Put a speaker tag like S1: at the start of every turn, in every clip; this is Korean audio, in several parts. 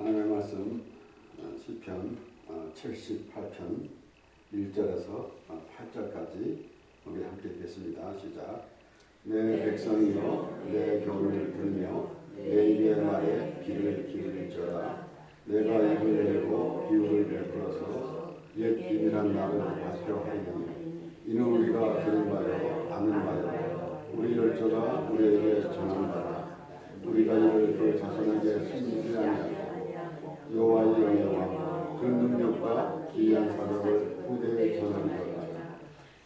S1: 하나님의 말씀 시편 78편 1절에서 8절까지 우리 함께 읽겠습니다. 시작. 내 백성이여 내 교훈을 들으며 내 입의 말에 귀를 기울일지어다. 내가 입을 열고 비유를 베풀어서 옛 비밀한 말을 발표하리니 이는 우리가 들은 바요 아는 바요 우리 열조가 우리에게 전한 바라. 우리가 이를 그 자손에게 숨기지 아니하고 여호와의 영예와 그 능력과 기이한 사역을 후대에 전하리로다.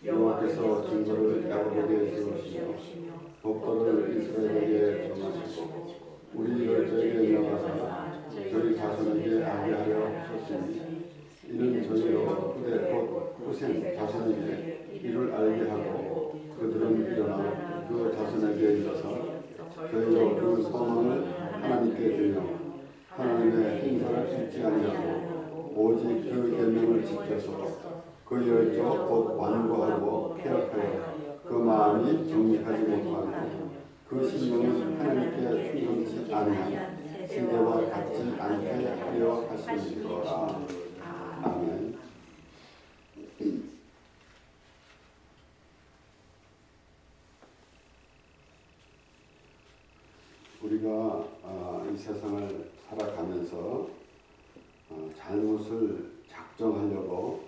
S1: 여호와께서 증거를 야곱에게 세우시며 법도를 이스라엘에게 정하시고 우리 열조에게 명하사 저희 자손에게 알게 하려 하셨으니 이는 저희로 후대 곧 후생 자손에게 이를 알게 하고 그들은 일어나 그 자손에게 이르러서 저희로 그 소망을 하나님께 드리며 하나님의 행사를 잊지 아니하고 오직 그 계명을 지켜서 그 열조 곧 완고하고 폐역하여 그 마음이 정직하지 못하고 그 심령은 하나님께 충성치 아니한 세대와 같지 않게 하려 하시니라. 아멘. 우리가 이 세상을 살아가면서 잘못을 작정하고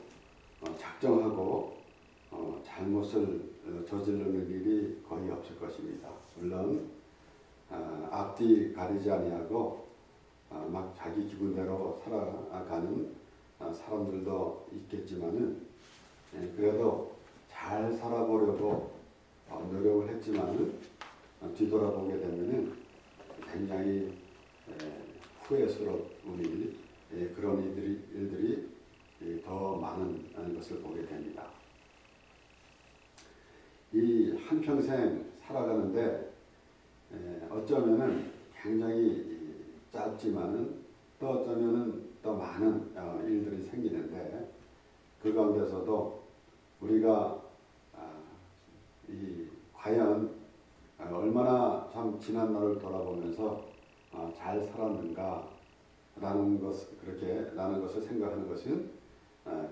S1: 잘못을 저지르는 일이 거의 없을 것입니다. 물론 앞뒤 가리지 아니하고 막 자기 기분대로 살아가는 사람들도 있겠지만은 그래도 잘 살아보려고 노력을 했지만은 뒤돌아보게 되면은 굉장히 후회스러운 그런 일들이 더 많은 것을 보게 됩니다. 이 한평생 살아가는데 어쩌면은 굉장히 짧지만은 또 어쩌면은 더 많은 일들이 생기는데 그 가운데서도 우리가 과연 얼마나 참 지난 날을 돌아보면서 잘 살았는가 라는 것을 생각하는 것은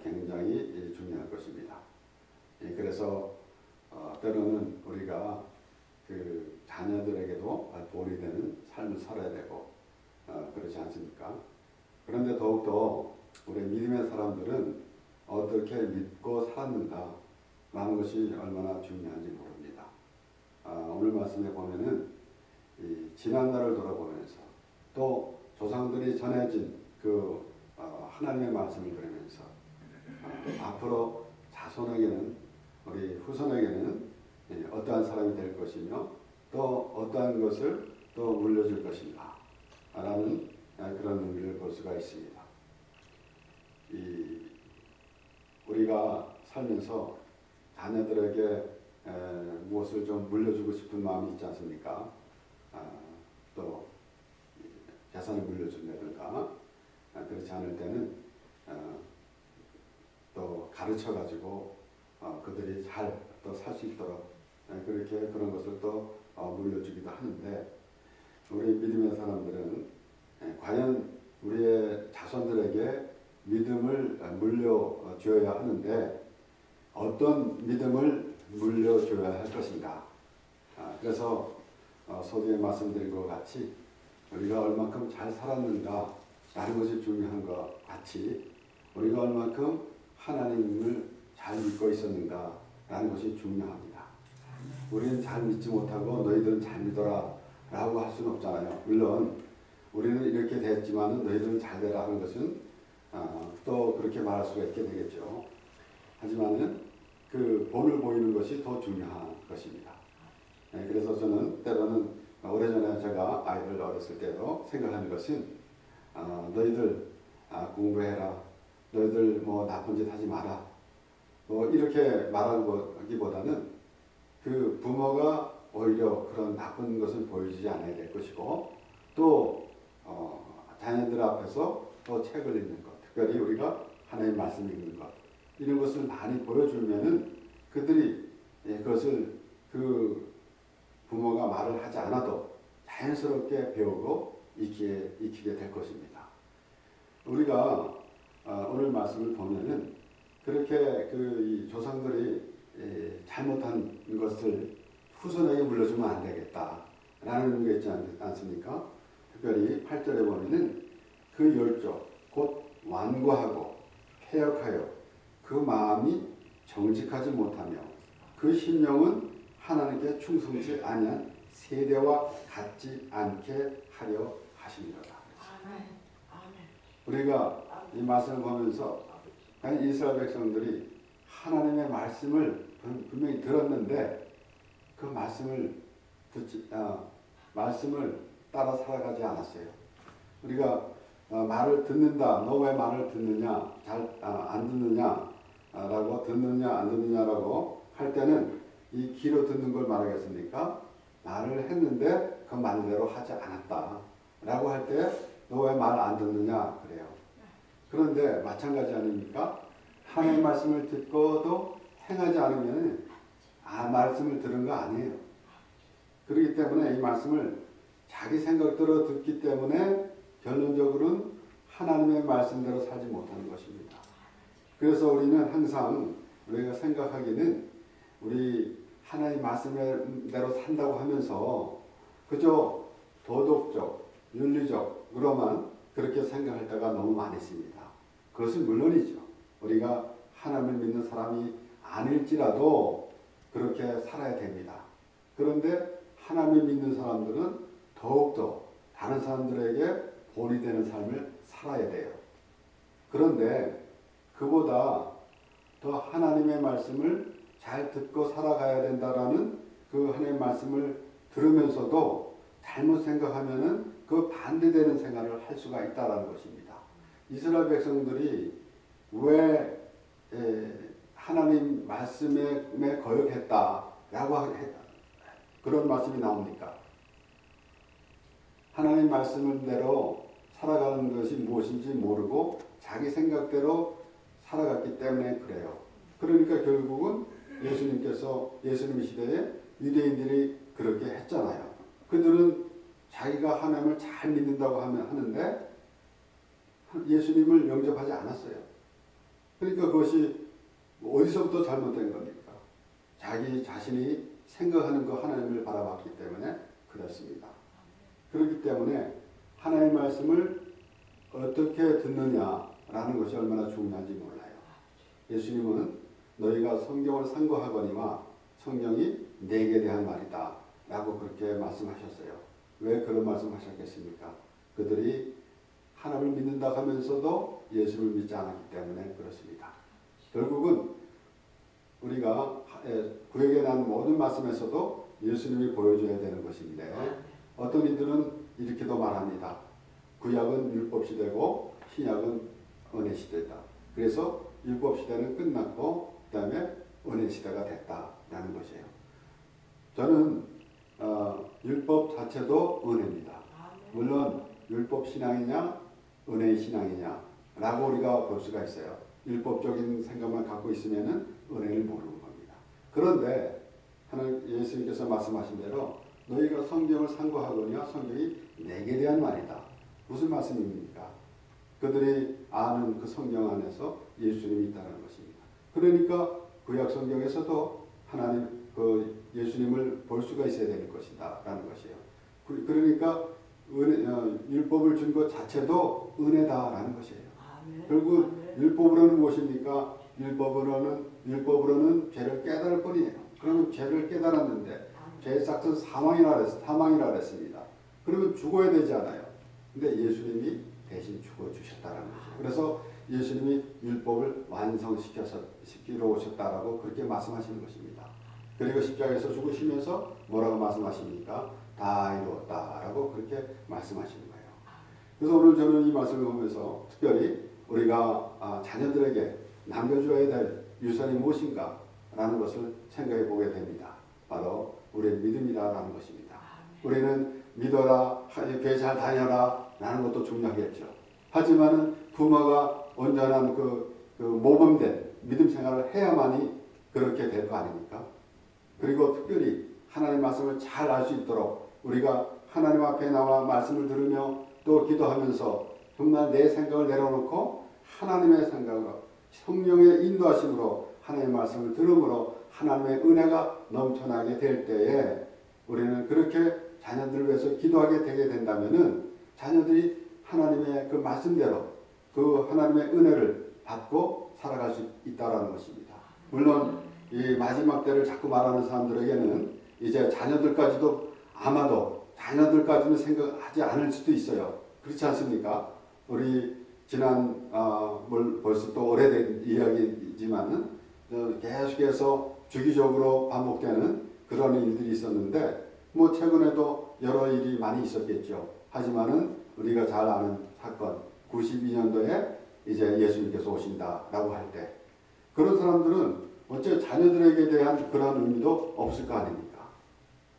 S1: 굉장히 중요할 것입니다. 그래서 때로는 우리가 그 자녀들에게도 본이 되는 삶을 살아야 되고 그렇지 않습니까? 그런데 더욱더 우리 믿음의 사람들은 어떻게 믿고 살았는가 라는 것이 얼마나 중요한지 모릅니다. 오늘 말씀에 보면은 지난 날을 돌아보면서 또 조상들이 전해진 그 하나님의 말씀을 들으면서 앞으로 자손에게는 우리 후손에게는 어떠한 사람이 될 것이며 또 어떠한 것을 또 물려줄 것인가 라는 그런 의미를 볼 수가 있습니다. 우리가 살면서 자녀들에게 무엇을 좀 물려주고 싶은 마음이 있지 않습니까? 또 재산을 물려준다든가 그렇지 않을 때는 또 가르쳐가지고 그들이 잘 또 살 수 있도록 그런 것을 또 물려주기도 하는데 우리 믿음의 사람들은 과연 우리의 자손들에게 믿음을 물려줘야 하는데 어떤 믿음을 물려줘야 할 것인가. 그래서 서두에 말씀드린 것 같이 우리가 얼만큼 잘 살았는가 라는 것이 중요한 것 같이 우리가 얼만큼 하나님을 잘 믿고 있었는가 라는 것이 중요합니다. 우리는 잘 믿지 못하고 너희들은 잘 믿어라 라고 할 수는 없잖아요. 물론 우리는 이렇게 됐지만 너희들은 잘 되라 하는 것은 또 그렇게 말할 수가 있게 되겠죠. 하지만은 그 본을 보이는 것이 더 중요한 것입니다. 그래서 저는 때로는 오래전에 제가 아이들 어렸을 때도 생각하는 것은 너희들 공부해라. 너희들 뭐 나쁜 짓 하지 마라. 뭐 이렇게 말하기보다는 그 부모가 오히려 그런 나쁜 것을 보여주지 않아야 될 것이고 또 자녀들 앞에서 또 책을 읽는 것, 특별히 우리가 하나님의 말씀 읽는 것 이런 것을 많이 보여주면은 그들이 그것을 그 부모가 말을 하지 않아도 자연스럽게 배우고 익히게 될 것입니다. 우리가 오늘 말씀을 보면은 그렇게 이 조상들이 잘못한 것을 후손에게 물려주면 안 되겠다라는 게 있지 않습니까? 특별히 8절에 보면은 그 열조 곧 완고하고 패역하여 그 마음이 정직하지 못하며 그 심령은 하나님께 충성치 아니한 세대와 같지 않게 하려 하심이로다. 우리가 이 말씀을 보면서 이스라엘 백성들이 하나님의 말씀을 분명히 들었는데 그 말씀을 따라 살아가지 않았어요. 우리가 말을 듣는다. 너 왜 말을 듣느냐? 안 듣느냐? 라고 듣느냐 안 듣느냐라고 할 때는 이 귀로 듣는 걸 말하겠습니까? 말을 했는데 그 말대로 하지 않았다. 라고 할 때 너 왜 말 안 듣느냐? 그래요. 그런데 마찬가지 아닙니까? 하나님의 말씀을 듣고도 행하지 않으면 말씀을 들은 거 아니에요. 그렇기 때문에 이 말씀을 자기 생각대로 듣기 때문에 결론적으로는 하나님의 말씀대로 살지 못하는 것입니다. 그래서 우리는 항상 우리가 생각하기는 우리 하나님 말씀대로 산다고 하면서 그저 도덕적, 윤리적으로만 그렇게 생각할 때가 너무 많이 있습니다. 그것은 물론이죠. 우리가 하나님을 믿는 사람이 아닐지라도 그렇게 살아야 됩니다. 그런데 하나님을 믿는 사람들은 더욱더 다른 사람들에게 본이 되는 삶을 살아야 돼요. 그런데 그보다 더 하나님의 말씀을 잘 듣고 살아가야 된다라는 그 하나님의 말씀을 들으면서도 잘못 생각하면은 그 반대되는 생활을 할 수가 있다라는 것입니다. 이스라엘 백성들이 왜 하나님 말씀에 거역했다라고 그런 말씀이 나옵니까? 하나님 말씀대로 살아가는 것이 무엇인지 모르고 자기 생각대로 살아갔기 때문에 그래요. 그러니까 결국은 예수님 시대에 유대인들이 그렇게 했잖아요. 그들은 자기가 하나님을 잘 믿는다고 하는데 예수님을 영접하지 않았어요. 그러니까 그것이 어디서부터 잘못된 겁니까? 자기 자신이 생각하는 그 하나님을 바라봤기 때문에 그렇습니다. 그렇기 때문에 하나님의 말씀을 어떻게 듣느냐라는 것이 얼마나 중요한지 몰라요. 예수님은 너희가 성경을 상고하거니와 성경이 내게 대한 말이다 라고 그렇게 말씀하셨어요. 왜 그런 말씀하셨겠습니까? 그들이 하나님을 믿는다 하면서도 예수를 믿지 않았기 때문에 그렇습니다. 결국은 우리가 구약에 난 모든 말씀에서도 예수님이 보여줘야 되는 것인데 어떤 이들은 이렇게도 말합니다. 구약은 율법 시대고 신약은 은혜 시대다. 그래서 율법 시대는 끝났고 그 다음에 은혜 시대가 됐다라는 것이에요. 저는 율법 자체도 은혜입니다. 물론 율법 신앙이냐 은혜의 신앙이냐 라고 우리가 볼 수가 있어요. 율법적인 생각만 갖고 있으면 은혜를 모르는 겁니다. 그런데 예수님께서 말씀하신 대로 너희가 성경을 상고하거니와 성경이 내게 대한 말이다. 무슨 말씀입니까? 그들이 아는 그 성경 안에서 예수님이 있다는 것입니다. 그러니까 구약 성경에서도 하나님 그 예수님을 볼 수가 있어야 될 것이다 라는 것이에요. 그러니까 율법을 준 것 자체도 은혜다라는 것이에요. 결국 율법으로는 무엇입니까? 율법으로는 죄를 깨달을 뿐이에요. 그러면 죄를 깨달았는데 죄의 싹은 사망이라 그랬습니다. 그러면 죽어야 되지 않아요. 근데 예수님이 대신 죽어주셨다는 거죠. 그래서 예수님이 율법을 완성시키러 오셨다라고 그렇게 말씀하시는 것입니다. 그리고 십자가에서 죽으시면서 뭐라고 말씀하십니까? 다 이루었다라고 그렇게 말씀하시는 거예요. 그래서 오늘 저는 이 말씀을 보면서 특별히 우리가 자녀들에게 남겨줘야 될 유산이 무엇인가 라는 것을 생각해 보게 됩니다. 바로 우리의 믿음이라는 것입니다. 우리는 믿어라, 교회 잘 다녀라 라는 것도 중요하겠죠. 하지만 부모가 온전한 그 모범된 믿음 생활을 해야만이 그렇게 될 거 아닙니까? 그리고 특별히 하나님 말씀을 잘 알 수 있도록 우리가 하나님 앞에 나와 말씀을 들으며 또 기도하면서 정말 내 생각을 내려놓고 하나님의 생각으로 성령의 인도하심으로 하나님의 말씀을 들음으로 하나님의 은혜가 넘쳐나게 될 때에 우리는 그렇게 자녀들을 위해서 기도하게 되게 된다면은 자녀들이 하나님의 그 말씀대로 그 하나님의 은혜를 받고 살아갈 수 있다라는 것입니다. 물론 이 마지막 때를 자꾸 말하는 사람들에게는 이제 자녀들까지도 아마도 자녀들까지는 생각하지 않을 수도 있어요. 그렇지 않습니까? 우리 지난 벌써 또 오래된 이야기지만은 계속해서 주기적으로 반복되는 그런 일들이 있었는데 뭐 최근에도 여러 일이 많이 있었겠죠. 하지만은 우리가 잘 아는 사건 92년도에 이제 예수님께서 오신다라고 할 때 그런 사람들은 어째 자녀들에게 대한 그런 의미도 없을 거 아닙니까?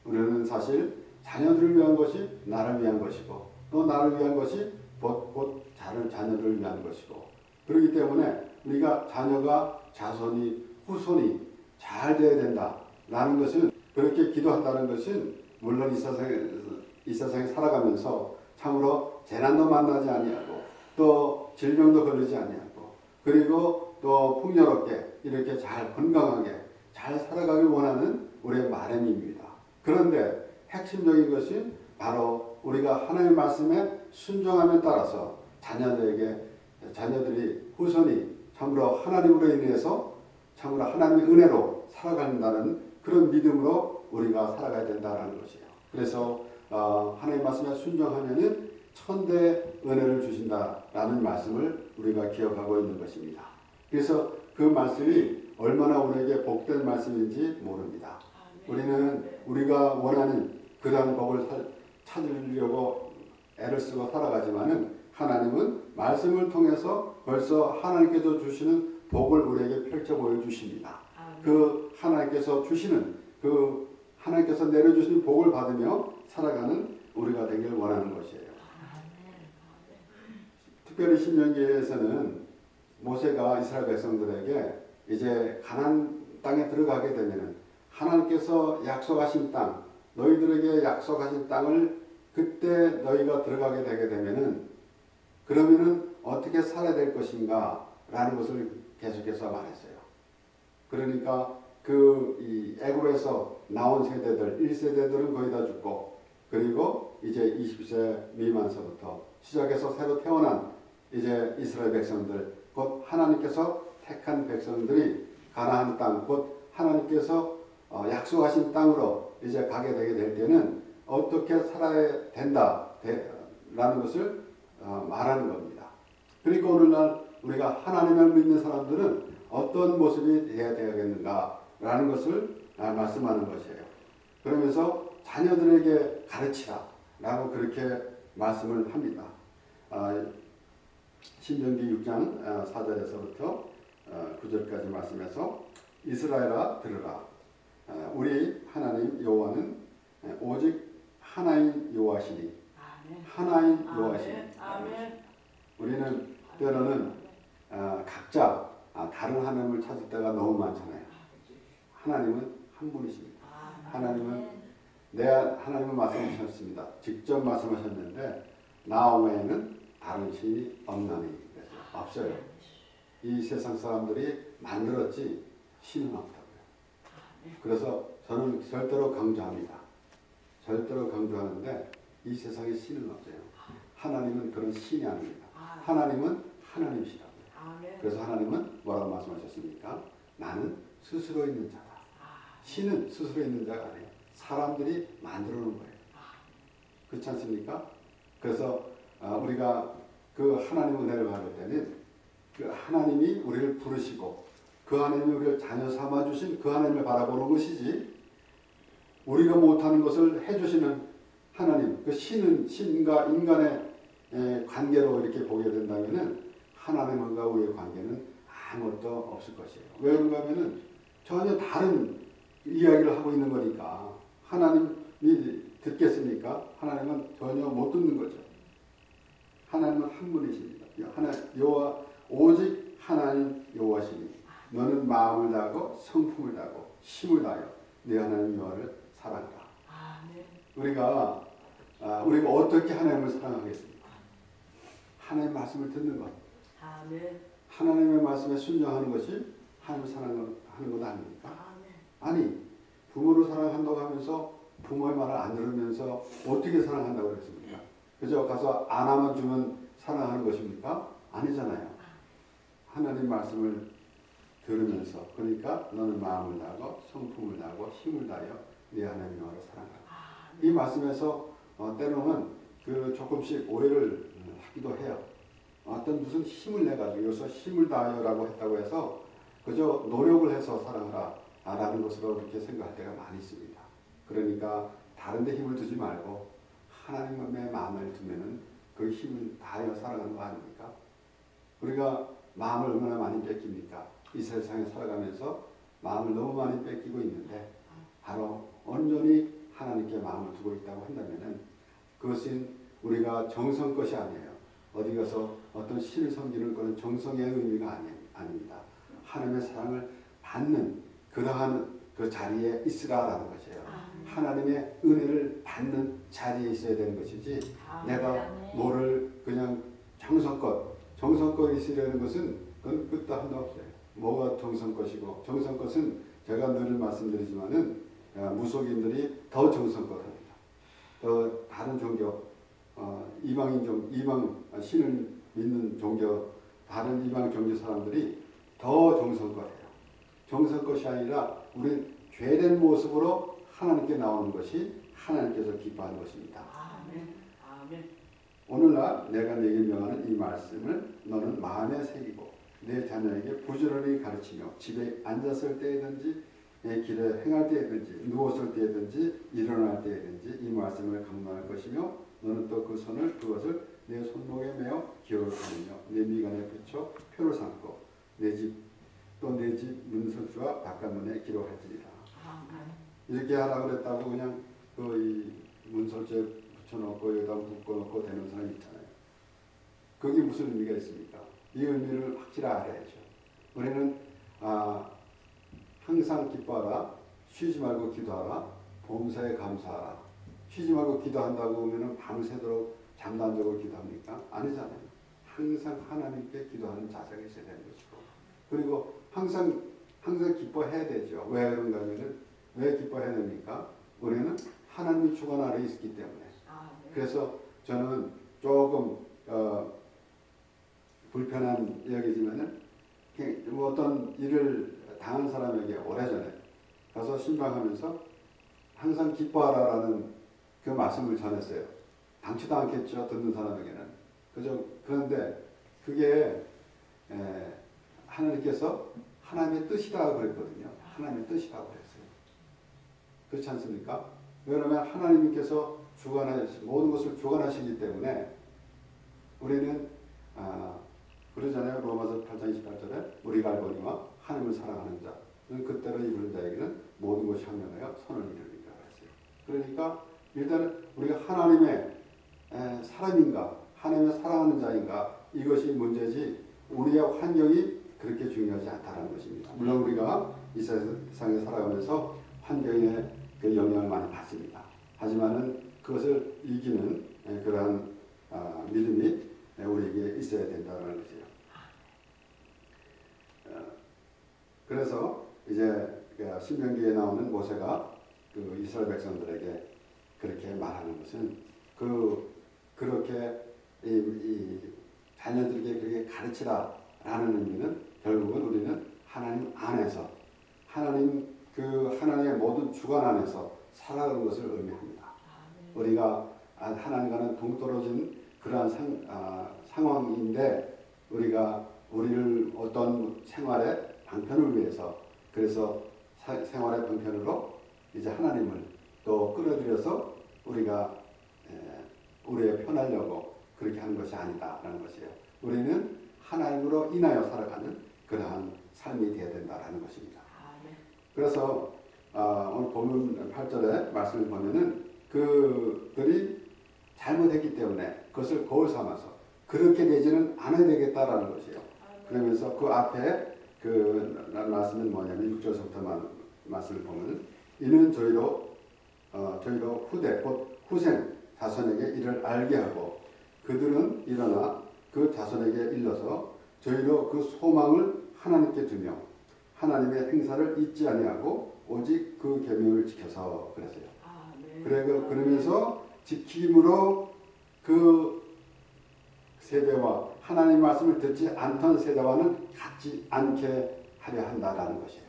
S1: 우리는 사실 자녀들을 위한 것이 나를 위한 것이고 또 나를 위한 것이 곧 자녀들을 위한 것이고 그렇기 때문에 우리가 자녀가 자손이 후손이 잘 되어야 된다라는 것은 그렇게 기도한다는 것은 물론 이 세상에 살아가면서 참으로 재난도 만나지 아니하고 또 질병도 걸리지 아니하고 그리고 또 풍요롭게 이렇게 잘 건강하게 잘 살아가길 원하는 우리의 바람입니다. 그런데 핵심적인 것은 바로 우리가 하나님의 말씀에 순종함에 따라서 자녀들이 후손이 참으로 하나님으로 인해서 참으로 하나님의 은혜로 살아간다는 그런 믿음으로 우리가 살아가야 된다는 것이에요. 그래서 하나님의 말씀에 순종하면은 천대의 은혜를 주신다라는 말씀을 우리가 기억하고 있는 것입니다. 그래서 그 말씀이 얼마나 우리에게 복된 말씀인지 모릅니다. 우리는 우리가 원하는 그러한 복을 찾으려고 애를 쓰고 살아가지만은 하나님은 말씀을 통해서 벌써 하나님께서 주시는 복을 우리에게 펼쳐 보여주십니다. 그 하나님께서 주시는 그 하나님께서 내려주시는 복을 받으며 살아가는 우리가 되길 원하는 것이에요. 특별히 신명기에서는 모세가 이스라엘 백성들에게 이제 가나안 땅에 들어가게 되면은 하나님께서 약속하신 땅, 너희들에게 약속하신 땅을 그때 너희가 들어가게 되게 되면은 그러면은 어떻게 살아야 될 것인가 라는 것을 계속해서 말했어요. 그러니까 이 애굽에서 나온 세대들, 1세대들은 거의 다 죽고 그리고 이제 20세 미만서부터 시작해서 새로 태어난 이제 이스라엘 백성들, 곧 하나님께서 택한 백성들이 가나안 땅, 곧 하나님께서 약속하신 땅으로 이제 가게 되게 될 때는 어떻게 살아야 된다라는 것을 말하는 겁니다. 그러니까 오늘날 우리가 하나님을 믿는 사람들은 어떤 모습이 되어야 되겠는가라는 것을 말씀하는 것이에요. 그러면서 자녀들에게 가르치라라고 그렇게 말씀을 합니다. 신명기 6장 4절에서부터 9절까지 말씀해서 이스라엘아 들으라. 우리 하나님 여호와는 오직 하나인 여호와시니 하나인 여호와시니. 우리는 때로는 각자 다른 하나님을 찾을 때가 너무 많잖아요. 하나님은 한 분이십니다. 하나님은 말씀하셨습니다. 직접 말씀하셨는데 나 외에는 다른 신이 없나니 없어요. 이 세상 사람들이 만들었지 신은 없다고요. 그래서 저는 절대로 강조합니다. 절대로 강조하는데 이 세상에 신은 없어요. 하나님은 그런 신이 아닙니다. 하나님은 하나님이시라고요. 그래서 하나님은 뭐라고 말씀하셨습니까? 나는 스스로 있는 자다. 신은 스스로 있는 자가 아니에요. 사람들이 만들어 놓은 거예요. 그렇지 않습니까? 그래서 우리가 그 하나님의 은혜를 받을 때는 그 하나님이 우리를 부르시고 그 하나님이 우리를 자녀 삼아주신 그 하나님을 바라보는 것이지 우리가 못하는 것을 해주시는 하나님, 그 신과 인간의 관계로 이렇게 보게 된다면은 하나님과 우리의 관계는 아무것도 없을 것이에요. 왜 그런가 하면은 전혀 다른 이야기를 하고 있는 거니까 하나님이 듣겠습니까? 하나님은 전혀 못 듣는 거죠. 하나님은 한 분이십니다. 오직 하나님 여호와시니 너는 마음을 다하고 성품을 다하고 힘을 다하여 네 하나님 여호와를 사랑하라. 우리가 어떻게 하나님을 사랑하겠습니까? 하나님의 말씀을 듣는 것.
S2: 아멘.
S1: 하나님의 말씀에 순종하는 것이 하나님을 사랑하는 것 아닙니까? 아니, 부모를 사랑한다고 하면서 부모의 말을 안 들으면서 어떻게 사랑한다고 그랬습니까? 그저 가서 안아만 주면 사랑하는 것입니까? 아니잖아요. 하나님 말씀을 들으면서, 그러니까 너는 마음을 다하고 성품을 다하고 힘을 다하여 네 하나님 여호와를 사랑하라. 이 말씀에서 때로는 그 조금씩 오해를 하기도 해요. 어떤 무슨 힘을 내가지고 여기서 힘을 다하여라고 했다고 해서 그저 노력을 해서 사랑하라 라는 것으로 그렇게 생각할 때가 많이 있습니다. 그러니까 다른 데 힘을 두지 말고 하나님의 마음을 두면은 그 힘을 다하여 사랑하는 거 아닙니까? 우리가 마음을 얼마나 많이 뺏깁니까? 이 세상에 살아가면서 마음을 너무 많이 뺏기고 있는데 바로 온전히 하나님께 마음을 두고 있다고 한다면은 그것은 우리가 정성 것이 아니에요. 어디 가서 어떤 신을 섬기는 그런 정성의 의미가 아닙니다. 하나님의 사랑을 받는 그러한 그 자리에 있으라라는 것이에요. 하나님의 은혜를 받는 자리에 있어야 되는 것이지 내가 뭐를 그냥 정성껏 있으려는 것은 그건 끝도 한도 없어요. 뭐가 정성껏이고 정성껏은 제가 늘 말씀드리지만은 무속인들이 더 정성껏 합니다. 더 다른 종교 이방 신을 믿는 종교 다른 이방 종교 사람들이 더 정성껏 해요. 정성껏이 아니라 우리 죄된 모습으로 하나님께 나오는 것이 하나님께서 기뻐하는 것입니다.
S2: 아멘. 아멘.
S1: 오늘날 내가 네게 명하는 이 말씀을 너는 마음에 새기고 내 자녀에게 부지런히 가르치며 집에 앉았을 때든지 길에 행할 때든지 누웠을 때든지 일어날 때든지 이 말씀을 강론할 것이며 너는 또 그것을 내 손목에 매어 기억을 하며 내 미간에 붙여 표를 삼고 내 집 문설주와 바깥문에 기록할지니라. 이렇게 하라고 그랬다고 그냥 이 문설주에 붙여놓고 여기다 묶어놓고 되는 사람이 있잖아요. 그게 무슨 의미가 있습니까? 이 의미를 확실히 알아야죠. 우리는 항상 기뻐하라, 쉬지 말고 기도하라, 범사에 감사하라. 쉬지 말고 기도한다고 하면 밤새도록 잠단적으로 기도합니까? 아니잖아요. 항상 하나님께 기도하는 자세가 있어야 되는 것이고, 그리고 항상 기뻐해야 되죠. 왜 그런가 하면은 왜 기뻐해야 됩니까? 우리는 하나님의 주관 아래에 있기 때문에.
S2: 네.
S1: 그래서 저는 조금 불편한 이야기지만은 어떤 일을 당한 사람에게 오래전에 가서 신방하면서 항상 기뻐하라라는 그 말씀을 전했어요. 당치도 않겠죠, 듣는 사람에게는. 그런데 그게 하나님께서 하나님의 뜻이라고 그랬거든요. 하나님의 뜻이라고 그랬어요. 그렇지 않습니까? 왜냐하면 하나님께서 모든 것을 주관하시기 때문에 우리는 그러잖아요. 로마서 8장 28절에 우리가 알거니와 하나님을 사랑하는 자 그때로 이르는 자에게는 모든 것이 합력하여 선을 이루니까 그랬어요. 그러니까 일단은 우리가 하나님의 사람인가 하나님을 사랑하는 자인가 이것이 문제지 우리의 환경이 그렇게 중요하지 않다는 것입니다. 물론 우리가 이 세상에 살아가면서 환경에 그 영향을 많이 받습니다. 하지만은 그것을 이기는 그러한 믿음이 우리에게 있어야 된다는 것이에요. 그래서 이제 신명기에 나오는 모세가 그 이스라엘 백성들에게 그렇게 말하는 것은 그렇게 이 자녀들에게 그렇게 가르치라라는 의미는 결국은 우리는 하나님 안에서 하나님의 모든 주관 안에서 살아가는 것을 의미합니다. 우리가 하나님과는 동떨어진 그러한 상황인데 우리를 어떤 생활의 방편을 위해서 그래서 생활의 방편으로 이제 하나님을 또 끌어들여서 우리가 우리의 편하려고 그렇게 하는 것이 아니다라는 것이에요. 우리는 하나님으로 인하여 살아가는 그러한 삶이 되어야 된다라는 것입니다. 그래서 오늘 본문 8절에 말씀을 보면은 그들이 잘못했기 때문에 그것을 거울 삼아서 그렇게 되지는 않아야 되겠다라는 것이에요. 그러면서 그 앞에 그 말씀은 뭐냐면 6절부터 말씀을 보면 이는 저희로 후대 곧 후생 자손에게 이를 알게 하고 그들은 일어나 그 자손에게 일러서 저희로 그 소망을 하나님께 두며 하나님의 행사를 잊지 아니하고 오직 그 계명을 지켜서 그랬어요. 그러면서 지킴으로 그 세대와 하나님 말씀을 듣지 않던 세대와는 같지 않게 하려 한다라는 것이에요.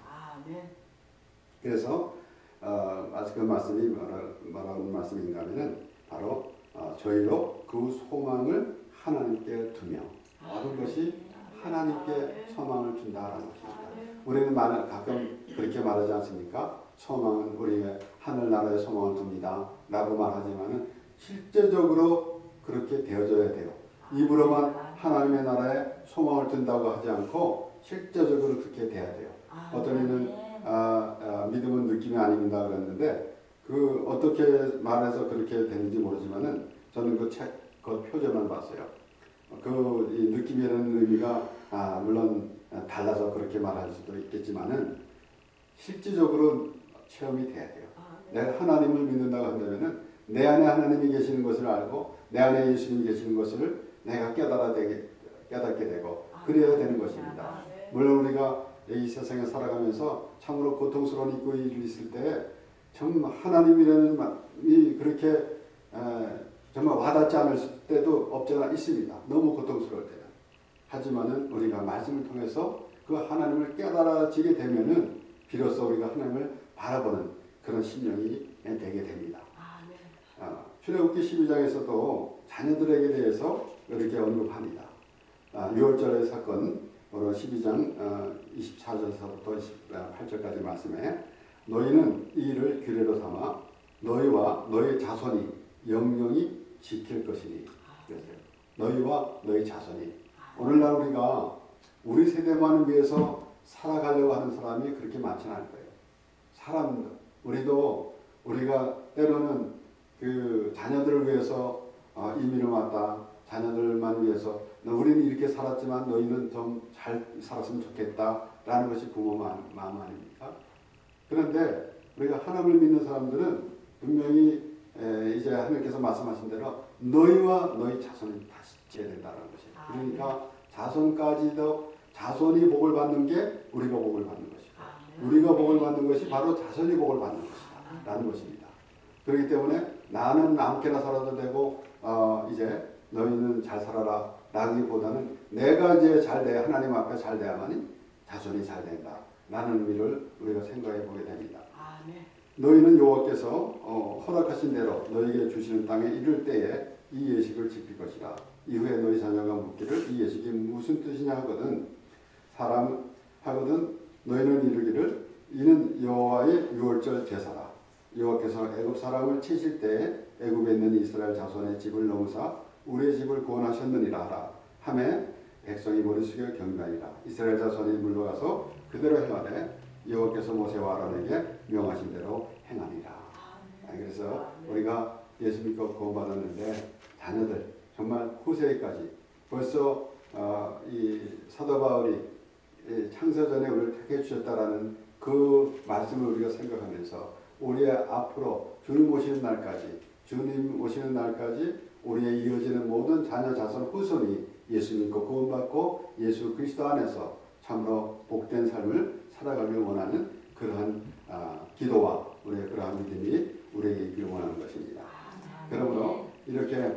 S1: 그래서 그 말씀이 뭐라는 말씀인가 하면은 바로 저희로 그 소망을 하나님께 두며 모든 것이 하나님께 소망을 준다라는 것입니다. 우리는 가끔 그렇게 말하지 않습니까? 소망은 우리의 하늘나라의 소망을 둡니다 라고 말하지만은 실제적으로 그렇게 되어져야 돼요. 입으로만 하나님의 나라에 소망을 둔다고 하지 않고 실제적으로 그렇게 돼야 돼요. 어떤 이는 믿음은 느낌이 아닙니다 그랬는데 그 어떻게 말해서 그렇게 되는지 모르지만은 저는 그 표제만 봤어요. 이 느낌이라는 의미가 물론 달라서 그렇게 말할 수도 있겠지만은 실질적으로 체험이 돼야 돼요. 내가 하나님을 믿는다고 한다면은 내 안에 하나님이 계시는 것을 알고 내 안에 예수님이 계시는 것을 내가 깨닫게 되고 그래야 되는 것입니다. 물론 우리가 이 세상에 살아가면서 참으로 고통스러운 일이 있을 때 정말 하나님이라는 말이 그렇게 정말 와닿지 않을 때도 없잖아 있습니다. 너무 고통스러울 때는. 하지만은 우리가 말씀을 통해서 그 하나님을 깨달아지게 되면은 비로소 우리가 하나님을 바라보는 그런 심령이 되게 됩니다. 출애굽기 12장에서도 자녀들에게 대해서 이렇게 언급합니다. 6월절의 사건, 12장 24절에서부터 28절까지 말씀에 너희는 이 일을 규례로 삼아 너희와 너희 자손이 영영이 지킬 것이니 그랬어요. 너희와 너희 자손이. 오늘날 우리가 우리 세대만을 위해서 살아가려고 하는 사람이 그렇게 많지는 않을 거예요. 우리가 때로는 그 자녀들을 위해서 이민을 왔다. 자녀들만 위해서 우리는 이렇게 살았지만 너희는 좀 잘 살았으면 좋겠다라는 것이 부모 마음 아닙니까? 그런데 우리가 하나님을 믿는 사람들은 분명히 이제 하나님께서 말씀하신 대로 너희와 너희 자손이 다시 지어야 된다는 것이에요. 그러니까 자손까지도 자손이 복을 받는 게 우리가 복을 받는 것이고 우리가 복을 받는 것이 바로 자손이 복을 받는 것이다 라는 것입니다. 그렇기 때문에 나는 아무렇게나 살아도 되고 이제 너희는 잘 살아라 라기보다는 내가 이제 잘 돼야 하나님 앞에 잘 돼야만이 자손이 잘 된다 라는 의미를 우리가 생각해 보게 됩니다. 너희는 여호와께서 허락하신 대로 너희에게 주시는 땅에 이를 때에 이 예식을 지킬 것이라. 이후에 너희 자녀가 묻기를 이 예식이 무슨 뜻이냐 하거든 너희는 이르기를 이는 여호와의 유월절 제사라. 여호와께서 애굽 사람을 치실 때에 애굽에 있는 이스라엘 자손의 집을 넘으사 우리의 집을 구원하셨느니라 하라. 하매 백성이 머리 숙여 경배하니라. 이스라엘 자손이 물러가서 그대로 행하되 여호와께서 모세와 아론에게 명하신 대로 행하니라. 그래서 우리가 예수 믿고 구원받았는데 자녀들 정말 후세까지 벌써 이 사도 바울이 창세전에 우리를 택해 주셨다라는 그 말씀을 우리가 생각하면서 우리의 앞으로 주님 오시는 날까지 우리의 이어지는 모든 자녀 자손 후손이 예수 믿고 구원받고 예수 그리스도 안에서 참으로 복된 삶을 살아가길 원하는 그러한 기도와 우리의 그러한 믿음이 우리에게 있기를 원하는 것입니다. 그러므로 이렇게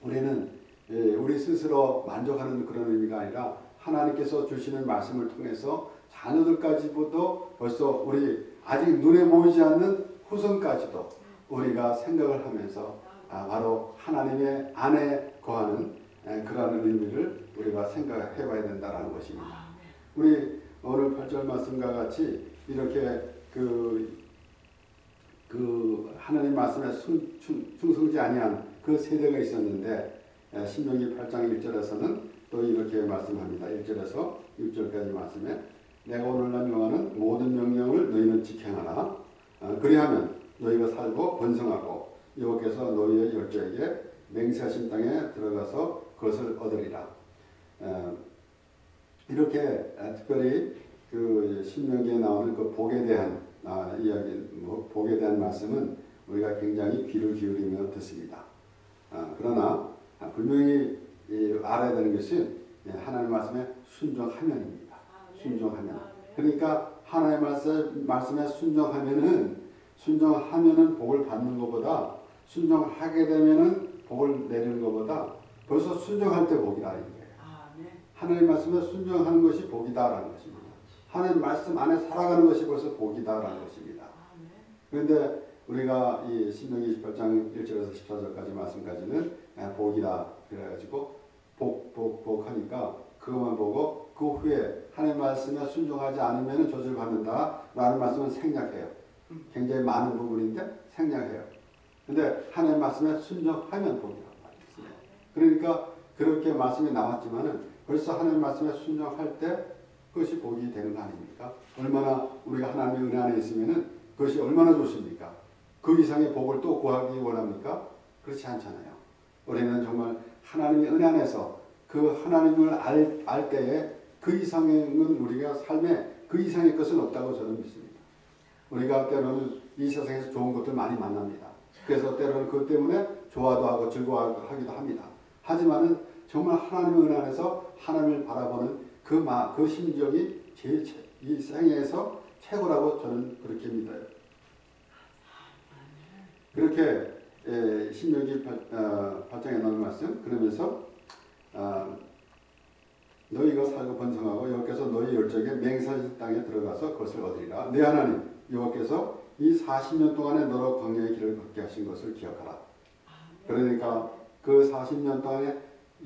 S1: 우리는 우리 스스로 만족하는 그런 의미가 아니라 하나님께서 주시는 말씀을 통해서 자녀들까지도 벌써 우리 아직 눈에 보이지 않는 후손까지도 우리가 생각을 하면서 바로 하나님의 안에 거하는 그러한 의미를 우리가 생각해 봐야 된다는 것입니다. 우리 오늘 8절 말씀과 같이 이렇게 그 하나님 말씀에 충성지 아니한 그 세대가 있었는데 신명기 8장 1절에서는 또 이렇게 말씀합니다. 1절에서 6절까지 말씀에 내가 오늘날 명하는 모든 명령을 너희는 지켜하라. 그리하면 너희가 살고 번성하고 여호와께서 너희의 열조에게 맹세하신 땅에 들어가서 그것을 얻으리라. 이렇게 특별히 그 신명기에 나오는 그 복에 대한 복에 대한 말씀은 우리가 굉장히 귀를 기울이며 듣습니다. 그러나 분명히 알아야 되는 것이 하나님 말씀에 순종하면입니다. 순종하면. 그러니까 하나님 말씀에 순종하면은 복을 받는 것보다 순종하게 되면은 복을 내리는 것보다 벌써 순종할 때 복이라는 거예요. 하나님 말씀에 순종하는 것이 복이다라는 것입니다. 하나님 말씀 안에 살아가는 것이 벌써 복이다라는 것입니다. 그런데 우리가 이 신명기 28장 1절에서 14절까지 말씀까지는 복이다 그래가지고 복하니까 그것만 보고 그 후에 하나님 말씀에 순종하지 않으면 저주받는다라는 말씀은 생략해요. 굉장히 많은 부분인데 생략해요. 근데 하나님 말씀에 순종하면 복이라고 말했어요. 그러니까 그렇게 말씀이 나왔지만은 벌써 하나님 말씀에 순종할 때 그것이 복이 되는 거 아닙니까? 얼마나 우리가 하나님의 은혜 안에 있으면은 그것이 얼마나 좋습니까? 그 이상의 복을 또 구하기 원합니까? 그렇지 않잖아요. 우리는 정말 하나님의 은혜 안에서 그 하나님을 알 때에 그 이상의 우리가 삶에 그 이상의 것은 없다고 저는 믿습니다. 우리가 때로는 이 세상에서 좋은 것들 많이 만납니다. 그래서 때로는 그것 때문에 좋아도 하고 즐거워하기도 합니다. 하지만은 정말 하나님의 은혜 안에서 하나님을 바라보는 그 심정이 제일 이 생애에서 최고라고 저는 그렇게 믿어요. 그렇게 신명기 8장에 나오는 말씀 그러면서 너희가 살고 번성하고 여호와께서 너희 열적에 맹세하신 땅에 들어가서 그것을 얻으리라. 내 하나님 여호와께서 이 40년 동안에 너로 광야의 길을 걷게 하신 것을 기억하라. 그러니까 그 40년 동안에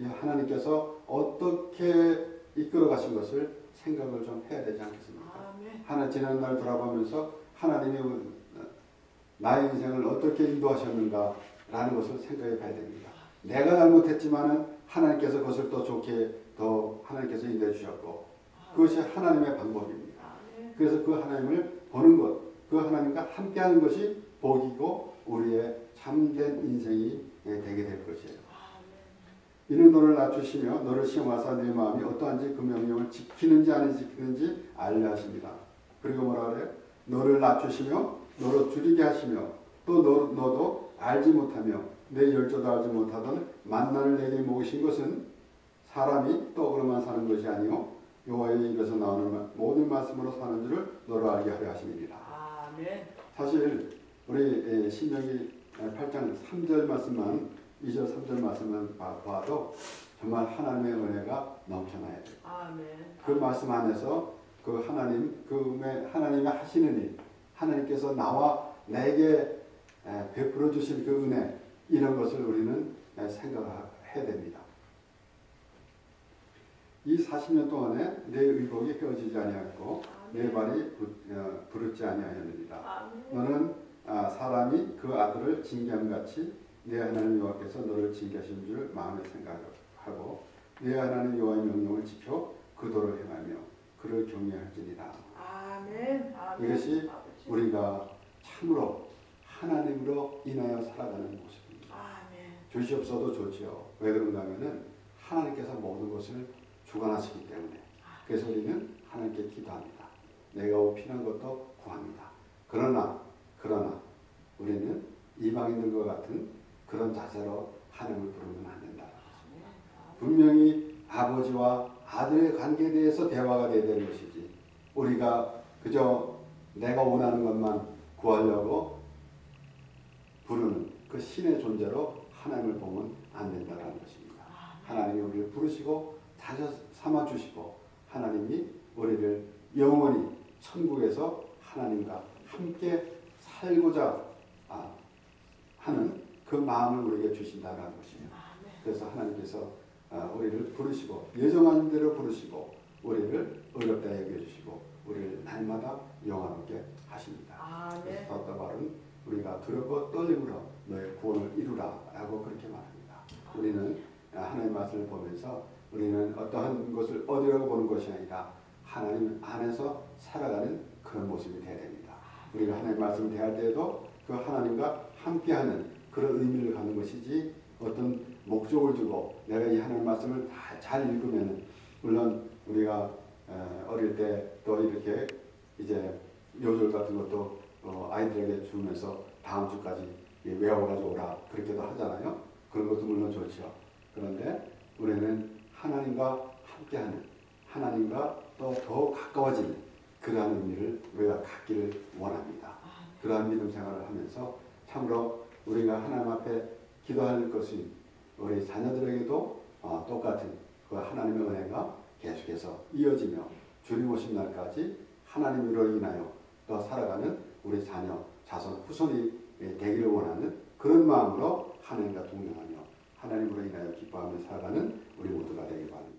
S1: 하나님께서 어떻게 이끌어 가신 것을 생각을 좀 해야 되지 않겠습니까? 하나 지난 날 돌아보면서 하나님이 나의 인생을 어떻게 인도하셨는가라는 것을 생각해 봐야 됩니다. 내가 잘못했지만은 하나님께서 그것을 더 좋게 더 하나님께서 인도해 주셨고 그것이 하나님의 방법입니다. 그래서 그 하나님을 보는 것, 그 하나님과 함께하는 것이 복이고 우리의 참된 인생이 되게 될 것이에요. 이는 너를 낮추시며 너를 시험하사 네 마음이 어떠한지 그 명령을 지키는지 안 지키는지 알려 하십니다. 그리고 뭐라 그래요? 너를 낮추시며 너로 줄이게 하시며 또 너도 알지 못하며 내 열조도 알지 못하던 만나를 내게 먹이신 것은 사람이 떡으로만 사는 것이 아니요 여호와의 입에서 나오는 모든 말씀으로 사는 줄을 너로 알게 하려 하심이니라. 사실 우리 신명기 8장 3절 말씀만 2절 3절 말씀만 봐도 정말 하나님의 은혜가 넘쳐나야 돼요. 그 말씀 안에서 그 하나님의 하시는 일, 하나님께서 나와 내게 베풀어 주신 그 은혜 이런 것을 우리는 생각해야 됩니다. 이 40년 동안에 내 의복이 헤어지지 아니하였고 내 발이 부르지 아니하였느니라. 너는 사람이 그 아들을 징계함같이 내 하나님 여호와께서 너를 징계하신 줄 마음에 생각하고 내 하나님 여호와의 명령을 지켜 그 도를 행하며 그를 경외할지니라. 이것이 우리가 참으로 하나님으로 인하여 살아가는 모습입니다. 주시옵소도 좋지요. 왜 그런가 하면은 하나님께서 모든 것을 주관하시기 때문에 그래서 우리는 하나님께 기도합니다. 내가 필요한 것도 구합니다. 그러나 우리는 이방인들과 같은 그런 자세로 하나님을 부르면 안 된다는 것입니다. 분명히 아버지와 아들의 관계에 대해서 대화가 되어야 되는 것이지 우리가 그저 내가 원하는 것만 구하려고 부르는 그 신의 존재로 하나님을 보면 안 된다는 것입니다. 하나님이 우리를 부르시고 다시 삼아주시고 하나님이 우리를 영원히 천국에서 하나님과 함께 살고자 하는 그 마음을 우리에게 주신다는 것입니다. 그래서 하나님께서 우리를 부르시고 예정한 대로 부르시고 우리를 어렵다 여겨주시고 우리를 날마다 영화롭게 하십니다. 그래서 바울은 우리가 두렵고 떨림으로 너의 구원을 이루라 라고 그렇게 말합니다. 우리는 하나님의 말씀을 보면서 우리는 어떠한 것을 어디라고 보는 것이 아니라 하나님 안에서 살아가는 그런 모습이 되어야 됩니다. 우리가 하나님의 말씀을 대할 때에도 그 하나님과 함께하는 그런 의미를 갖는 것이지 어떤 목적을 두고 내가 이 하나님 말씀을 다 잘 읽으면 물론 우리가 어릴 때 또 이렇게 이제 요절 같은 것도 아이들에게 주면서 다음 주까지 외워가지고 오라 그렇게도 하잖아요. 그런 것도 물론 좋죠. 그런데 우리는 하나님과 함께하는, 하나님과 또 더 가까워지는 그러한 의미를 우리가 갖기를 원합니다. 그러한 믿음 생활을 하면서 참으로 우리가 하나님 앞에 기도할 것이 우리 자녀들에게도 똑같은 그 하나님의 은혜가 계속해서 이어지며 주님 오신 날까지 하나님으로 인하여 또 살아가는 우리 자녀, 자손, 후손이 되기를 원하는 그런 마음으로 하나님과 동행하며 하나님으로 인하여 기뻐하며 살아가는 우리 모두가 되길 바랍니다.